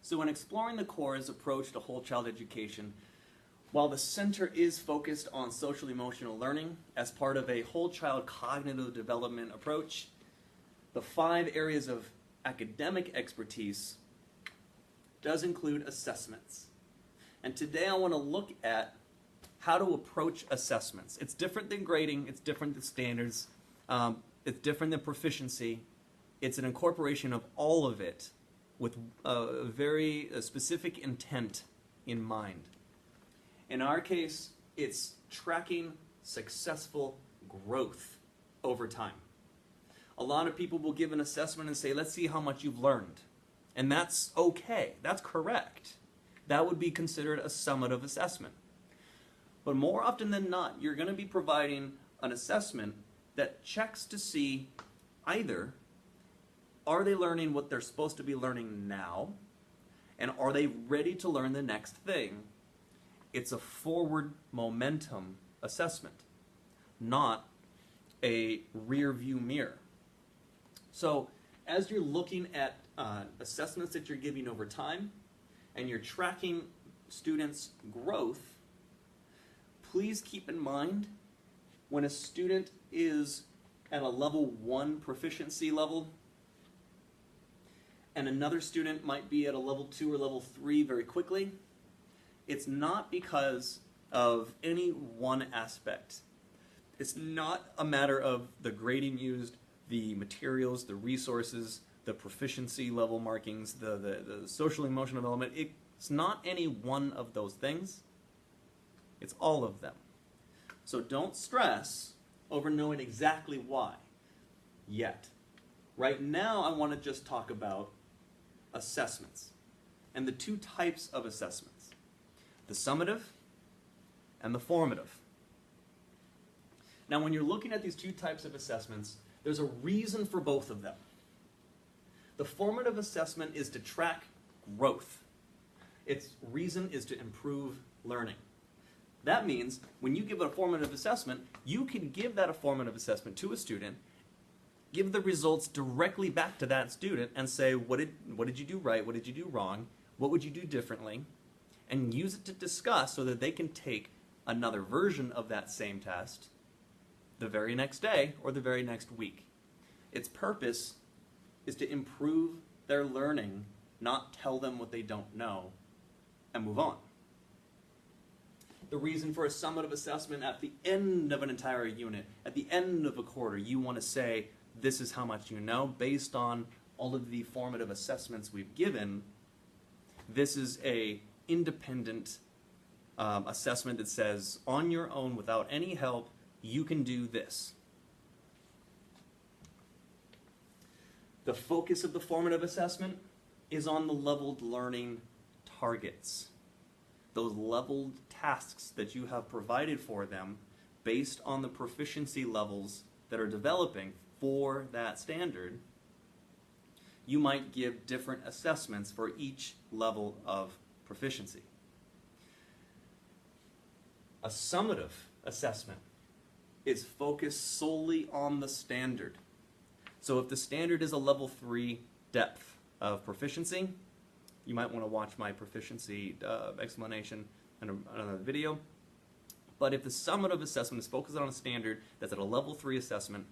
So in exploring the core's approach to whole child education, while the center is focused on social emotional learning as part of a whole child cognitive development approach, the 5 areas of academic expertise does include assessments. And today I want to look at how to approach assessments. It's different than grading, it's different than standards, it's different than proficiency. It's an incorporation of all of it with a very specific intent in mind. In our case, it's tracking successful growth over time. A lot of people will give an assessment and say, let's see how much you've learned. And that's okay, that's correct. That would be considered a summative assessment. But more often than not, you're going to be providing an assessment that checks to see either, are they learning what they're supposed to be learning now? And are they ready to learn the next thing? It's a forward momentum assessment, not a rear view mirror. So as you're looking at assessments that you're giving over time and you're tracking students' growth, please keep in mind when a student is at a level 1 proficiency level and another student might be at a level 2 or level 3 very quickly, it's not because of any one aspect. It's not a matter of the grading used, the materials, the resources, the proficiency level markings, the social emotional development. It's not any one of those things. It's all of them. So don't stress over knowing exactly why yet. Right now I want to just talk about assessments and the 2 types of assessments, the summative and the formative. Now when you're looking at these 2 types of assessments, there's a reason for both of them. The formative assessment is to track growth. Its reason is to improve learning. That means when you give a formative assessment, you can give that a formative assessment to a student, give the results directly back to that student and say, what did you do right, what did you do wrong, what would you do differently, and use it to discuss so that they can take another version of that same test the very next day or the very next week. Its purpose is to improve their learning, not tell them what they don't know, and move on. The reason for a summative assessment at the end of an entire unit, at the end of a quarter, you want to say, this is how much you know, based on all of the formative assessments we've given. This is a independent assessment that says, on your own, without any help, you can do this. The focus of the formative assessment is on the leveled learning targets. Those leveled tasks that you have provided for them based on the proficiency levels that are developing for that standard. You might give different assessments for each level of proficiency. A summative assessment is focused solely on the standard. So if the standard is a level 3 depth of proficiency, you might want to watch my proficiency explanation in another video. But if the summative assessment is focused on a standard that's at a level 3 assessment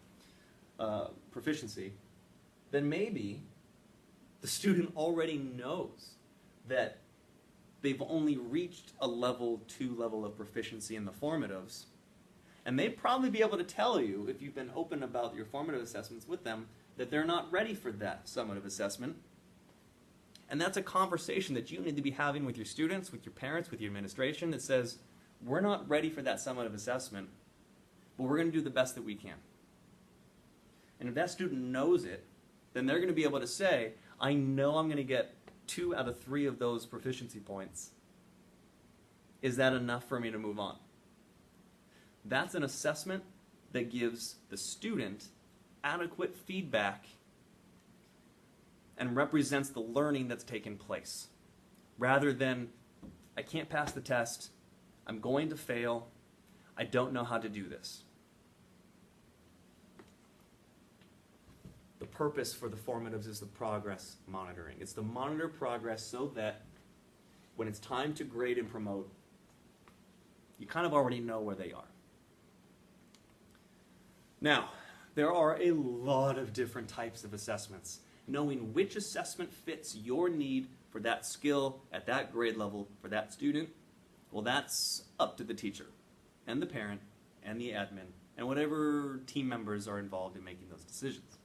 proficiency, then maybe the student already knows that they've only reached a level 2 level of proficiency in the formatives. And they'd probably be able to tell you, if you've been open about your formative assessments with them, that they're not ready for that summative assessment. And that's a conversation that you need to be having with your students, with your parents, with your administration that says, we're not ready for that summative assessment, but we're going to do the best that we can. And if that student knows it, then they're going to be able to say, I know I'm going to get 2 out of 3 of those proficiency points. Is that enough for me to move on? That's an assessment that gives the student adequate feedback and represents the learning that's taken place. Rather than, I can't pass the test, I'm going to fail, I don't know how to do this. The purpose for the formatives is the progress monitoring. It's to monitor progress so that when it's time to grade and promote, you kind of already know where they are. Now, there are a lot of different types of assessments. Knowing which assessment fits your need for that skill at that grade level for that student, well, that's up to the teacher and the parent and the admin and whatever team members are involved in making those decisions.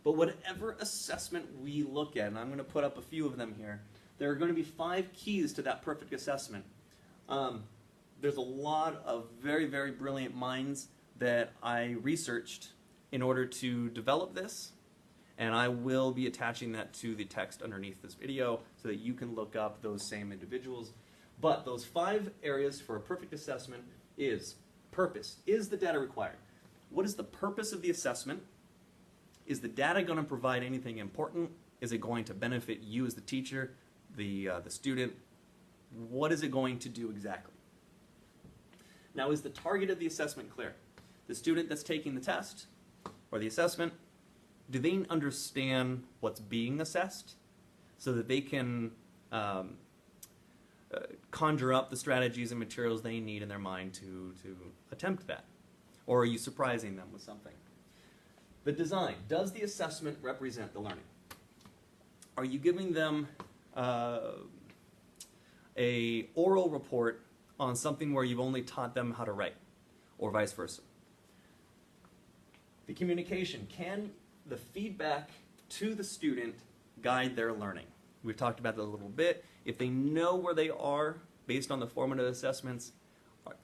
But whatever assessment we look at, and I'm going to put up a few of them here, there are going to be 5 keys to that perfect assessment. There's a lot of very, very brilliant minds that I researched in order to develop this, and I will be attaching that to the text underneath this video so that you can look up those same individuals. But those 5 areas for a perfect assessment is purpose. Is the data required? What is the purpose of the assessment? Is the data going to provide anything important? Is it going to benefit you as the teacher, the student? What is it going to do exactly? Now, is the target of the assessment clear? The student that's taking the test or the assessment, do they understand what's being assessed so that they can conjure up the strategies and materials they need in their mind to attempt that? Or are you surprising them with something? The design. Does the assessment represent the learning? Are you giving them a oral report on something where you've only taught them how to write, or vice versa? The communication. Can the feedback to the student guide their learning? We've talked about that a little bit. If they know where they are based on the formative assessments,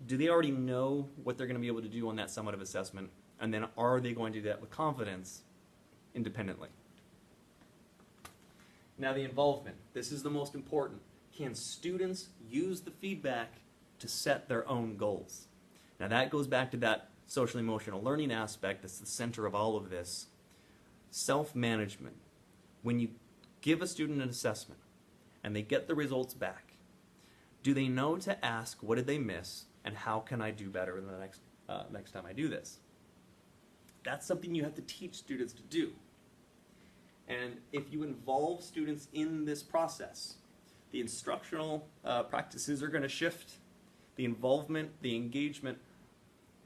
do they already know what they're going to be able to do on that summative assessment? And then are they going to do that with confidence independently? Now, the involvement. This is the most important. Can students use the feedback to set their own goals? Now, that goes back to that social emotional learning aspect that's the center of all of this. Self-management. When you give a student an assessment and they get the results back, do they know to ask what did they miss and how can I do better the next time I do this? That's something you have to teach students to do. And if you involve students in this process, the instructional practices are going to shift. The involvement, the engagement,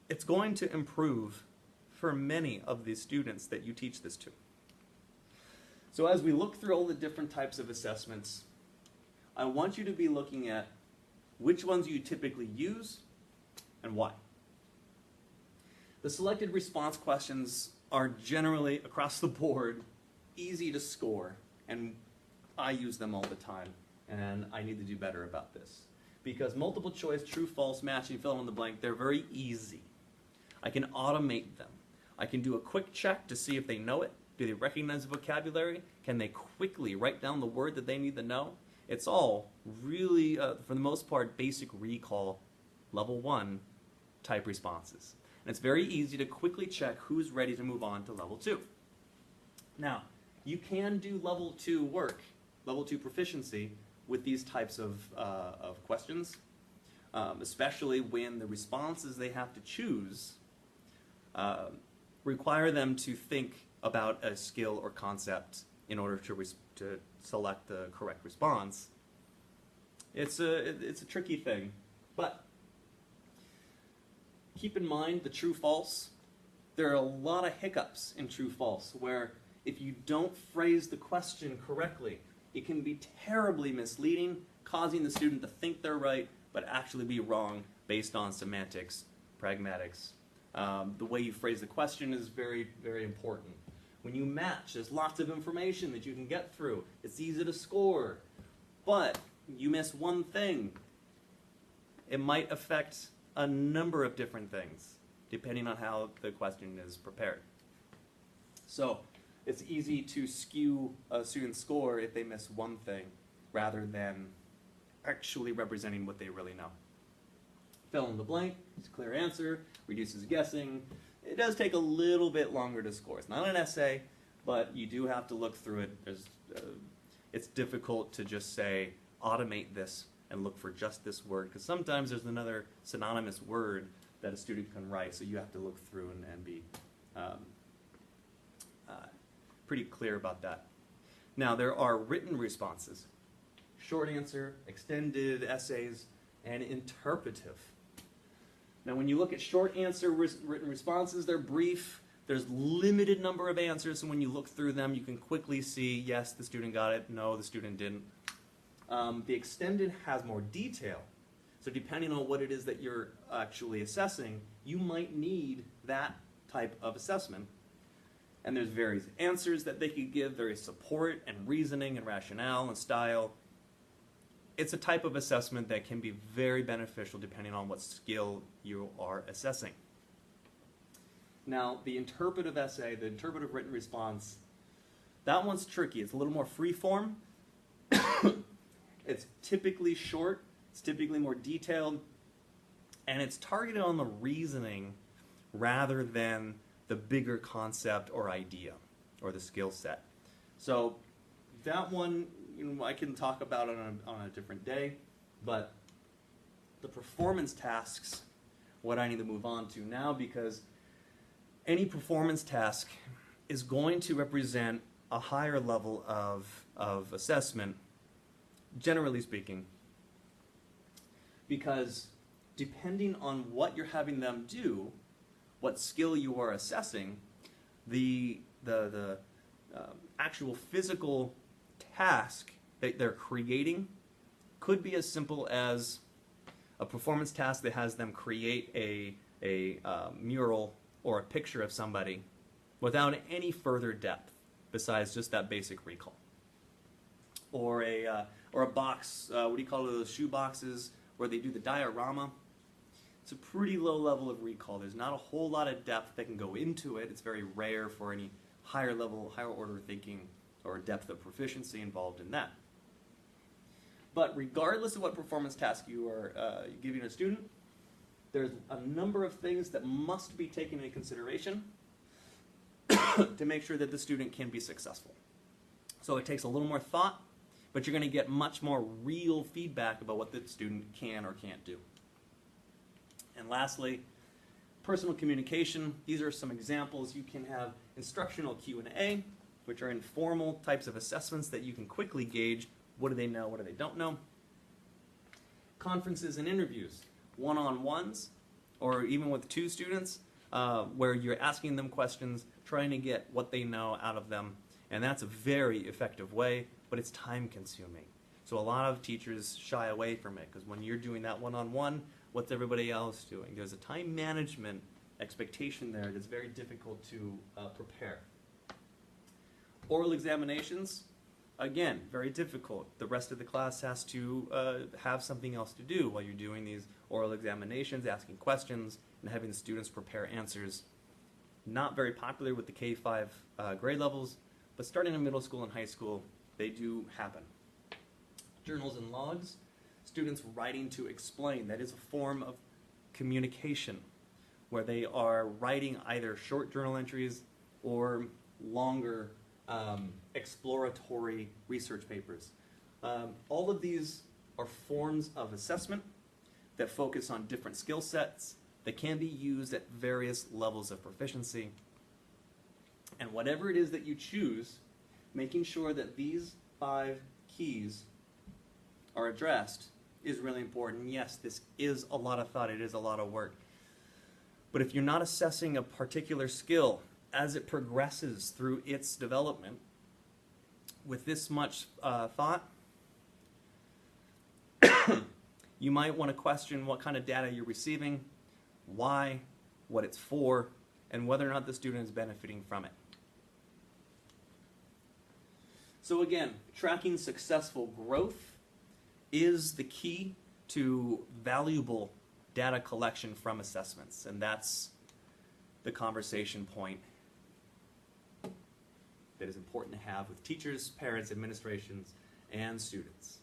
it's going to improve for many of the students that you teach this to. So as we look through all the different types of assessments, I want you to be looking at which ones you typically use and why. The selected response questions are generally, across the board, easy to score, and I use them all the time, and I need to do better about this. Because multiple choice, true, false, matching, fill in the blank, they're very easy. I can automate them. I can do a quick check to see if they know it. Do they recognize the vocabulary? Can they quickly write down the word that they need to know? It's all really, for the most part, basic recall, level 1 type responses. And it's very easy to quickly check who's ready to move on to level 2. Now, you can do level 2 work, level 2 proficiency, with these types of questions, especially when the responses they have to choose require them to think about a skill or concept in order to select the correct response. It's a tricky thing, but keep in mind the true-false. There are a lot of hiccups in true-false where if you don't phrase the question correctly, it can be terribly misleading, causing the student to think they're right, but actually be wrong based on semantics, pragmatics. The way you phrase the question is very, very important. When you match, there's lots of information that you can get through. It's easy to score, but you miss one thing. It might affect a number of different things, depending on how the question is prepared. So, it's easy to skew a student's score if they miss one thing rather than actually representing what they really know. Fill in the blank, it's a clear answer, reduces guessing. It does take a little bit longer to score. It's not an essay, but you do have to look through it. It's difficult to just say, automate this and look for just this word, because sometimes there's another synonymous word that a student can write, so you have to look through and be pretty clear about that. Now, there are written responses, short answer, extended essays, and interpretive. Now, when you look at short answer written responses, they're brief. There's limited number of answers, and when you look through them, you can quickly see, yes, the student got it, no, the student didn't. The extended has more detail. So depending on what it is that you're actually assessing, you might need that type of assessment. And there's various answers that they could give, various support and reasoning and rationale and style. It's a type of assessment that can be very beneficial depending on what skill you are assessing. Now, the interpretive essay, the interpretive written response, that one's tricky. It's a little more free form. It's typically short. It's typically more detailed. And it's targeted on the reasoning rather than the bigger concept or idea or the skill set. So that one, I can talk about it on a different day, but the performance tasks, what I need to move on to now, because any performance task is going to represent a higher level of assessment, generally speaking, because depending on what you're having them do, what skill you are assessing, the actual physical task that they're creating could be as simple as a performance task that has them create a mural or a picture of somebody without any further depth besides just that basic recall. Or a box, what do you call those shoe boxes where they do the diorama? It's a pretty low level of recall. There's not a whole lot of depth that can go into it. It's very rare for any higher level, higher order thinking or depth of proficiency involved in that. But regardless of what performance task you are giving a student, there's a number of things that must be taken into consideration to make sure that the student can be successful. So it takes a little more thought, but you're going to get much more real feedback about what the student can or can't do. And lastly, personal communication. These are some examples. You can have instructional Q&A, which are informal types of assessments that you can quickly gauge what do they know, what do they don't know. Conferences and interviews, one-on-ones, or even with two students, where you're asking them questions, trying to get what they know out of them. And that's a very effective way, but it's time-consuming. So a lot of teachers shy away from it, because when you're doing that one-on-one, what's everybody else doing? There's a time management expectation there that's very difficult to prepare. Oral examinations, again, very difficult. The rest of the class has to have something else to do while you're doing these oral examinations, asking questions, and having the students prepare answers. Not very popular with the K-5 grade levels, but starting in middle school and high school, they do happen. Journals and logs, students writing to explain. That is a form of communication where they are writing either short journal entries or longer exploratory research papers. All of these are forms of assessment that focus on different skill sets that can be used at various levels of proficiency. And whatever it is that you choose, making sure that these 5 keys are addressed is really important. Yes, this is a lot of thought, it is a lot of work. But if you're not assessing a particular skill as it progresses through its development with this much thought, you might want to question what kind of data you're receiving, why, what it's for, and whether or not the student is benefiting from it. So again, tracking successful growth is the key to valuable data collection from assessments, and that's the conversation point that is important to have with teachers, parents, administrations, and students.